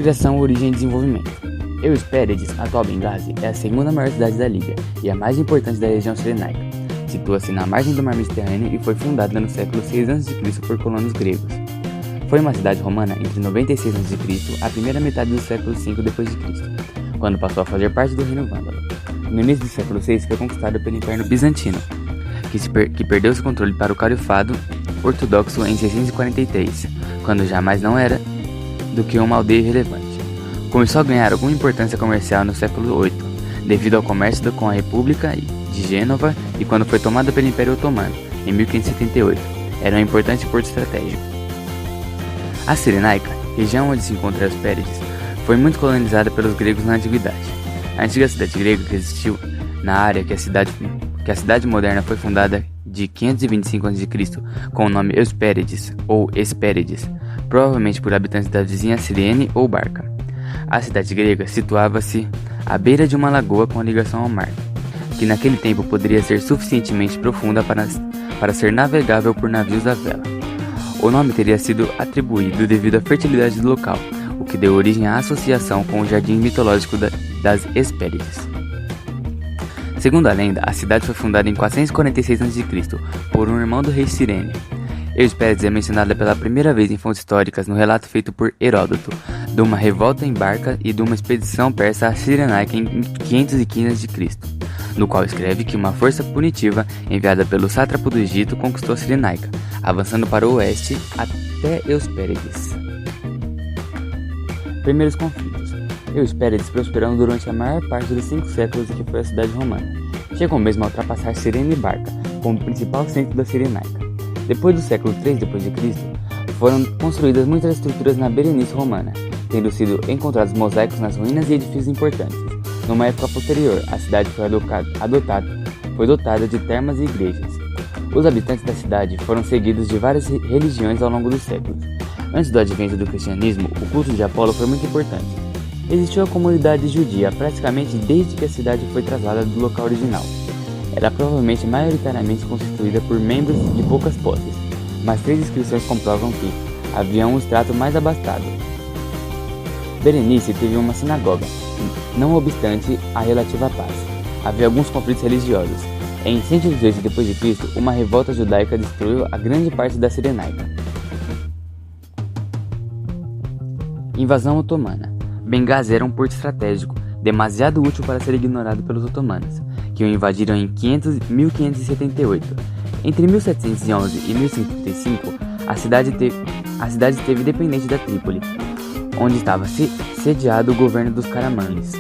Criação, origem e desenvolvimento. Euspérides, atual Bengasi, é a segunda maior cidade da Líbia e a mais importante da região cirenaica. Situa-se na margem do mar Mediterrâneo e foi fundada no século 6 a.C. por colonos gregos. Foi uma cidade romana entre 96 a.C. e a primeira metade do século V d.C., quando passou a fazer parte do reino vândalo. No início do século VI foi conquistada pelo Império Bizantino, que perdeu seu controle para o Califado Ortodoxo em 643, quando jamais não era do que uma aldeia irrelevante. Começou a ganhar alguma importância comercial no século VIII, devido ao comércio com a República de Gênova e quando foi tomada pelo Império Otomano, em 1578. Era um importante porto estratégico. A Cirenaica, região onde se encontra Euspérides, foi muito colonizada pelos gregos na antiguidade. A antiga cidade grega que existiu na área que a cidade moderna foi fundada de 525 a.C. com o nome Euspérides ou Hespérides, provavelmente por habitantes da vizinha Cirene ou Barca. A cidade grega situava-se à beira de uma lagoa com ligação ao mar, que naquele tempo poderia ser suficientemente profunda para ser navegável por navios à vela. O nome teria sido atribuído devido à fertilidade do local, o que deu origem à associação com o jardim mitológico das Hespérides. Segundo a lenda, a cidade foi fundada em 446 a.C. por um irmão do rei Cirene. Euspérides é mencionada pela primeira vez em fontes históricas no relato feito por Heródoto, de uma revolta em Barca e de uma expedição persa à Cirenaica em 515 a.C., no qual escreve que uma força punitiva enviada pelo sátrapo do Egito conquistou a Cirenaica, avançando para o oeste até Euspérides. Primeiros conflitos. Euspérides prosperou durante a maior parte dos 5 séculos em que foi a cidade romana. Chegou mesmo a ultrapassar Cirene e Barca como principal centro da Cirenaica. Depois do século III d.C., foram construídas muitas estruturas na Berenice romana, tendo sido encontrados mosaicos nas ruínas e edifícios importantes. Numa época posterior, a cidade foi dotada de termas e igrejas. Os habitantes da cidade foram seguidos de várias religiões ao longo dos séculos. Antes do advento do cristianismo, o culto de Apolo foi muito importante. Existiu a comunidade judia praticamente desde que a cidade foi trasladada do local original. Era provavelmente maioritariamente constituída por membros de poucas posses, mas 3 inscrições comprovam que havia um extrato mais abastado. Berenice teve uma sinagoga, não obstante a relativa paz. Havia alguns conflitos religiosos. Em 118 d.C., uma revolta judaica destruiu a grande parte da Cirenaica. Invasão otomana. Bengasi era um porto estratégico, demasiado útil para ser ignorado pelos otomanos, que o invadiram em 1578. Entre 1711 e 1135, a cidade esteve dependente da Trípoli, onde estava sediado o governo dos Caramanlis,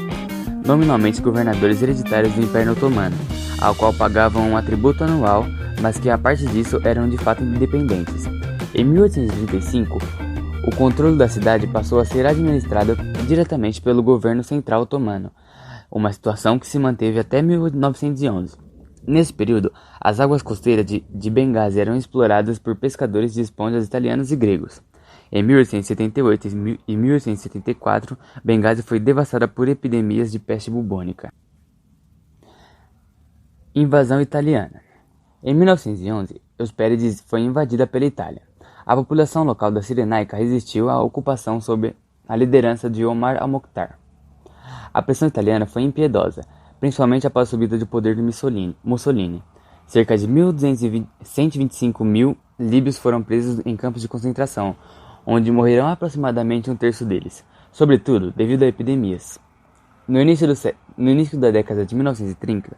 nominalmente governadores hereditários do Império Otomano, ao qual pagavam um tributo anual, mas que a parte disso eram de fato independentes. Em 1835, o controle da cidade passou a ser administrado diretamente pelo governo central otomano, uma situação que se manteve até 1911. Nesse período, as águas costeiras de Bengasi eram exploradas por pescadores de esponjas italianos e gregos. Em 1878 e 1874, Bengasi foi devastada por epidemias de peste bubônica. Invasão italiana. Em 1911, Euspérides foi invadida pela Itália. A população local da Cirenaica resistiu à ocupação sob a liderança de Omar al-Mokhtar. A pressão italiana foi impiedosa, principalmente após a subida de poder de Mussolini. Cerca de 125 mil líbios foram presos em campos de concentração, onde morreram aproximadamente um terço deles, sobretudo devido a epidemias. No início da década de 1930,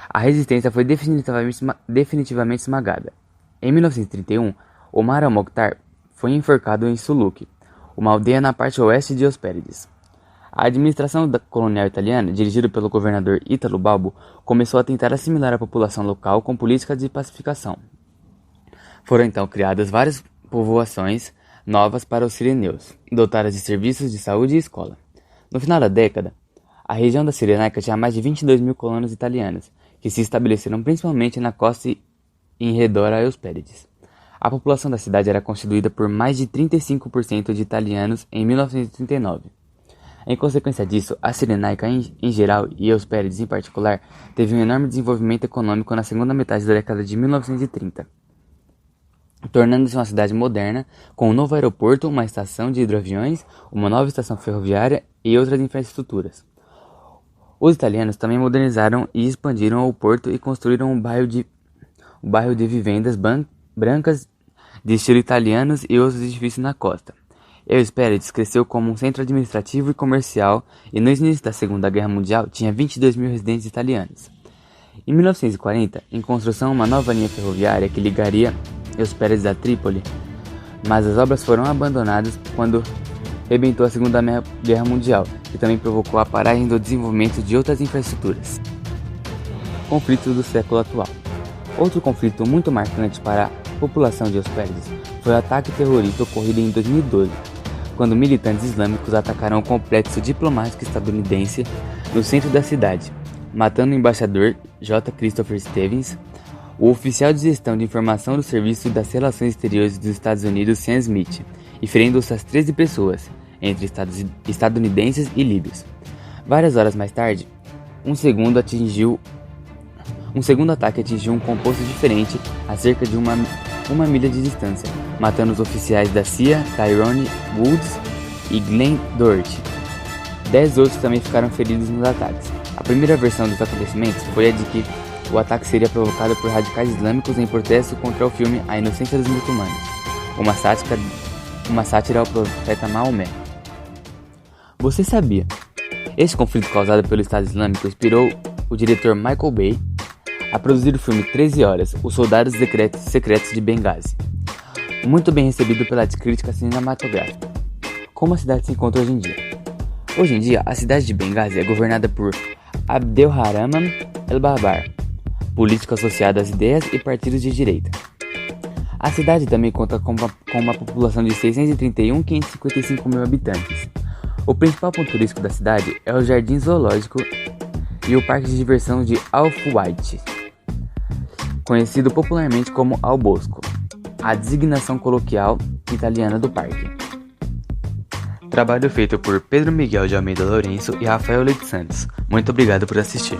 a resistência foi definitivamente esmagada. Em 1931, Omar al-Mokhtar foi enforcado em Suluk, uma aldeia na parte oeste de Euspérides. A administração colonial italiana, dirigida pelo governador Ítalo Balbo, começou a tentar assimilar a população local com políticas de pacificação. Foram então criadas várias povoações novas para os cireneus, dotadas de serviços de saúde e escola. No final da década, a região da Cirenaica tinha mais de 22 mil colonos italianos, que se estabeleceram principalmente na costa e em redor a Euspérides. A população da cidade era constituída por mais de 35% de italianos em 1939. Em consequência disso, a Cirenaica em geral e Euspérides em particular teve um enorme desenvolvimento econômico na segunda metade da década de 1930. tornando-se uma cidade moderna, com um novo aeroporto, uma estação de hidroaviões, uma nova estação ferroviária e outras infraestruturas. Os italianos também modernizaram e expandiram o porto e construíram um bairro de vivendas brancas de estilo italianos e outros edifícios na costa. Euspérides cresceu como um centro administrativo e comercial e no início da Segunda Guerra Mundial tinha 22 mil residentes italianos. Em 1940, em construção uma nova linha ferroviária que ligaria Euspérides a Trípoli, mas as obras foram abandonadas quando rebentou a Segunda Guerra Mundial, que também provocou a paragem do desenvolvimento de outras infraestruturas. Conflito do século atual. Outro conflito muito marcante para a população de Euspérides foi o ataque terrorista ocorrido em 2012, quando militantes islâmicos atacaram o complexo diplomático estadunidense no centro da cidade, matando o embaixador J. Christopher Stevens, o oficial de gestão de informação do Serviço das Relações Exteriores dos Estados Unidos, Sean Smith, e ferindo outras 13 pessoas, entre estadunidenses e líbios. Várias horas mais tarde, um segundo ataque atingiu um composto diferente a cerca de uma milha de distância, matando os oficiais da CIA, Tyrone Woods e Glenn Doherty. 10 outros também ficaram feridos nos ataques. A primeira versão dos acontecimentos foi a de que o ataque seria provocado por radicais islâmicos em protesto contra o filme A Inocência dos Muçulmanos, uma sátira ao profeta Maomé. Você sabia? Esse conflito causado pelo Estado Islâmico inspirou o diretor Michael Bay a produzir o filme 13 Horas, Os Soldados Secretos de Benghazi, muito bem recebido pela crítica cinematográfica. Como a cidade se encontra hoje em dia? Hoje em dia, a cidade de Benghazi é governada por Abdelrahman El-Barbar, político associado às ideias e partidos de direita. A cidade também conta com uma população de 631.555 mil habitantes. O principal ponto turístico da cidade é o Jardim Zoológico e o Parque de Diversão de Al-Fuwaid, conhecido popularmente como Al Bosco, a designação coloquial italiana do parque. Trabalho feito por Pedro Miguel de Almeida Lourenço e Rafael Leite Santos. Muito obrigado por assistir.